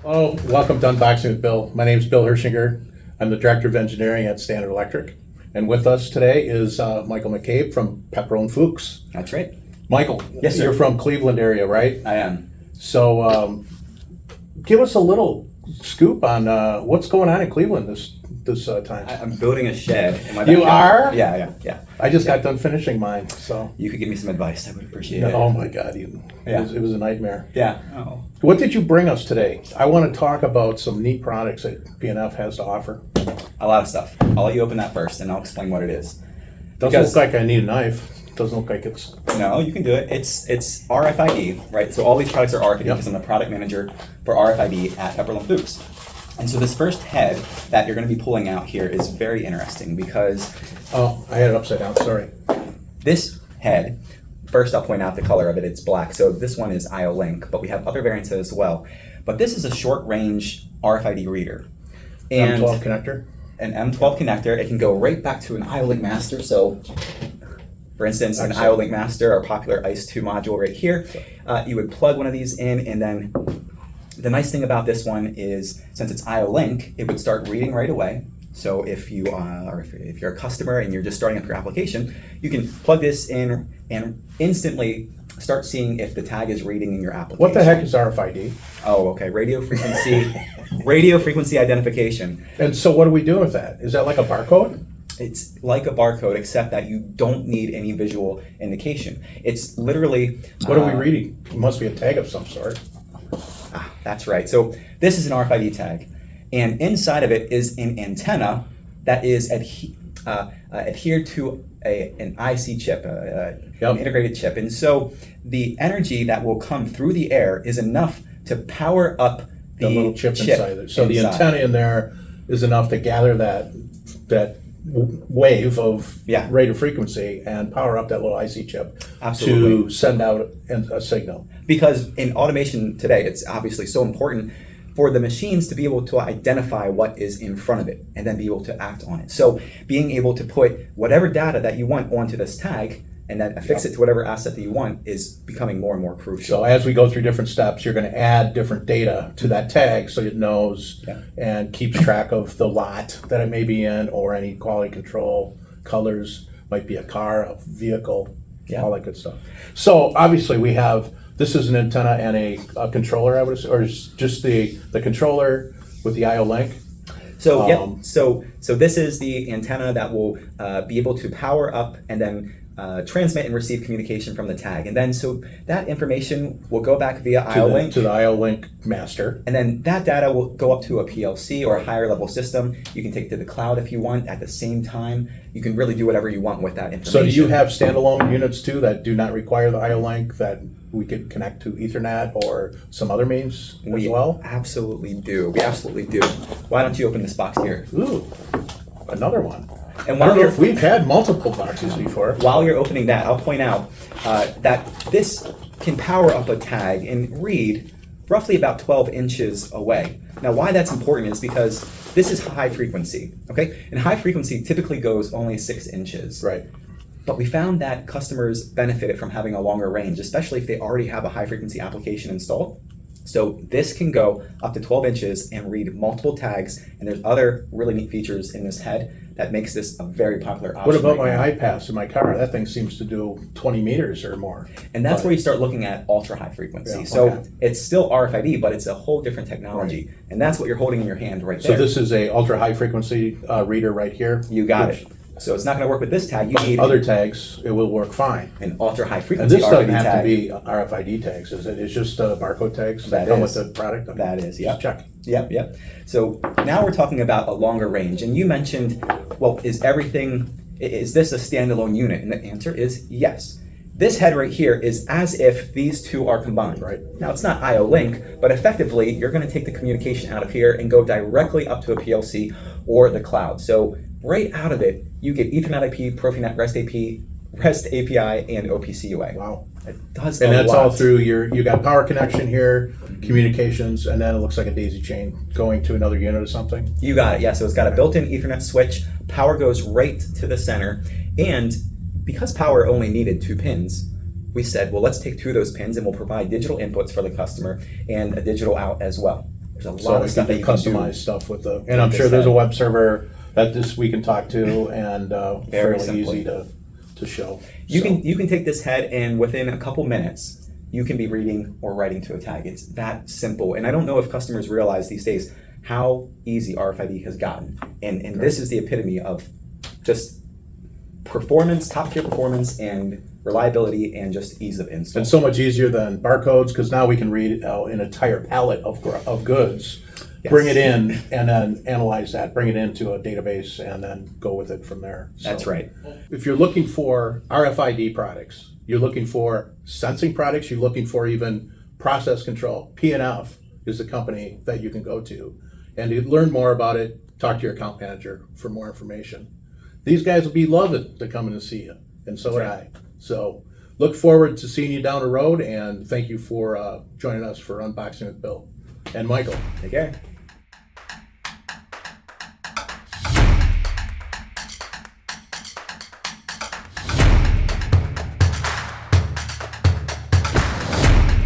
Oh, welcome to Unboxing with Bill. My name is Bill Hirschinger. I'm the Director of Engineering at Standard Electric. And with us today is Michael McCabe from Pepperl+Fuchs. That's right. Michael, Yes, sir. You're from Cleveland area, right? I am. So give us a little scoop on what's going on in Cleveland this time. I'm building a shed in my You backyard. are? Yeah. I just got done finishing mine, so. You could give me some advice. I would appreciate it. Oh my God, it was a nightmare. Yeah. Oh. What did you bring us today? I want to talk about some neat products that B&F has to offer. A lot of stuff. I'll let you open that first, and I'll explain what it is. Doesn't look like I need a knife. Doesn't look like it's. No, you can do it. It's RFID, right? So all these products are RFID because I'm the product manager for RFID at Pepperl+Fuchs. And so this first head that you're going to be pulling out here is very interesting because Oh, I had it upside down. Sorry. this head, first I'll point out the color of it. It's black. So this one is IO Link, but we have other variants as well. But this is a short range RFID reader. And M12 connector. An M12 connector. It can go right back to an IO Link master. So for instance, an IO Link master, our popular ICE2 module right here, you would plug one of these in, and then the nice thing about this one is since it's IO Link, it would start reading right away. So if you are, if you're a customer and you're just starting up your application, you can plug this in and instantly start seeing if the tag is reading in your application. What the heck is RFID? Oh, okay. Radio frequency identification. And so what do we do with that? Is that like a barcode? It's like a barcode, except that you don't need any visual indication. It's literally. What are we reading? It must be a tag of some sort. That's right. So this is an RFID tag, and inside of it is an antenna that is adhered to an IC chip, an integrated chip. And so the energy that will come through the air is enough to power up the little chip inside it. So the antenna in there is enough to gather that wave of radio frequency and power up that little IC chip to send out a signal. Because in automation today, it's obviously so important for the machines to be able to identify what is in front of it and then be able to act on it. So being able to put whatever data that you want onto this tag and then affix it to whatever asset that you want is becoming more and more crucial. So as we go through different steps, you're going to add different data to that tag so it knows and keeps track of the lot that it may be in or any quality control, colors, might be a car, a vehicle, all that good stuff. So obviously we have, this is an antenna and a controller, I would assume, or is just the controller with the IO Link? So so this is the antenna that will be able to power up and then transmit and receive communication from the tag. And then so that information will go back via IO Link to the IO Link master. And then that data will go up to a PLC or a higher level system. You can take it to the cloud if you want at the same time. You can really do whatever you want with that information. So do you have standalone units too that do not require the IO Link that we could connect to Ethernet or some other means as well? Absolutely do. We absolutely do. Why don't you open this box here? Ooh, another one. And I don't know if we've had multiple boxes before. While you're opening that, I'll point out that this can power up a tag and read roughly about 12 inches away. Now, why that's important is because this is high frequency, okay? And high frequency typically goes only 6 inches. Right. But we found that customers benefited from having a longer range, especially if they already have a high frequency application installed. So this can go up to 12 inches and read multiple tags, and there's other really neat features in this head that makes this a very popular option. What about my iPass in my car? That thing seems to do 20 meters or more. And that's where you start looking at ultra high frequency. So it's still RFID, but it's a whole different technology. Right. And that's what you're holding in your hand right there. So this is a ultra high frequency reader right here? You got it. So it's not going to work with this tag. You need other tags. It will work fine. An ultra high frequency. And this doesn't have tag. to be RFID tags, is it? It's just barcode tags that come with the product. Okay. That is. Yep. Just check. Yep. So now we're talking about a longer range, and you mentioned, well, is this a standalone unit? And the answer is yes. This head right here is as if these two are combined. Right. Now it's not IO Link, but effectively you're going to take the communication out of here and go directly up to a PLC or the cloud. So right out of it, you get Ethernet IP, Profinet, REST API, and OPC UA. Wow. It does and that's lot. all through you got power connection here, communications, and then it looks like a daisy chain going to another unit or something. You got it, yeah. So it's got a built-in Ethernet switch, power goes right to the center, and because power only needed 2 pins, we said, well, let's take 2 of those pins and we'll provide digital inputs for the customer and a digital out as well. There's a So lot we of stuff that can you do can do. customize stuff with the, and I'm with sure this there's a head. web server that we can talk to, and Very fairly simply. easy to show. You So, can take this head, and within a couple minutes, you can be reading or writing to a tag. It's that simple. And I don't know if customers realize these days how easy RFID has gotten. And this is the epitome of just performance, top tier performance, and reliability, and just ease of install. and so much easier than barcodes, because now we can read an entire pallet of goods, bring it in, and then analyze that, bring it into a database, and then go with it from there. So, That's right. if you're looking for RFID products, you're looking for sensing products, you're looking for even process control, P&F is the company that you can go to. And to learn more about it, talk to your account manager for more information. These guys will be loving to come in and see you, and so would I. So look forward to seeing you down the road, and thank you for joining us for Unboxing with Bill and Michael. Take care.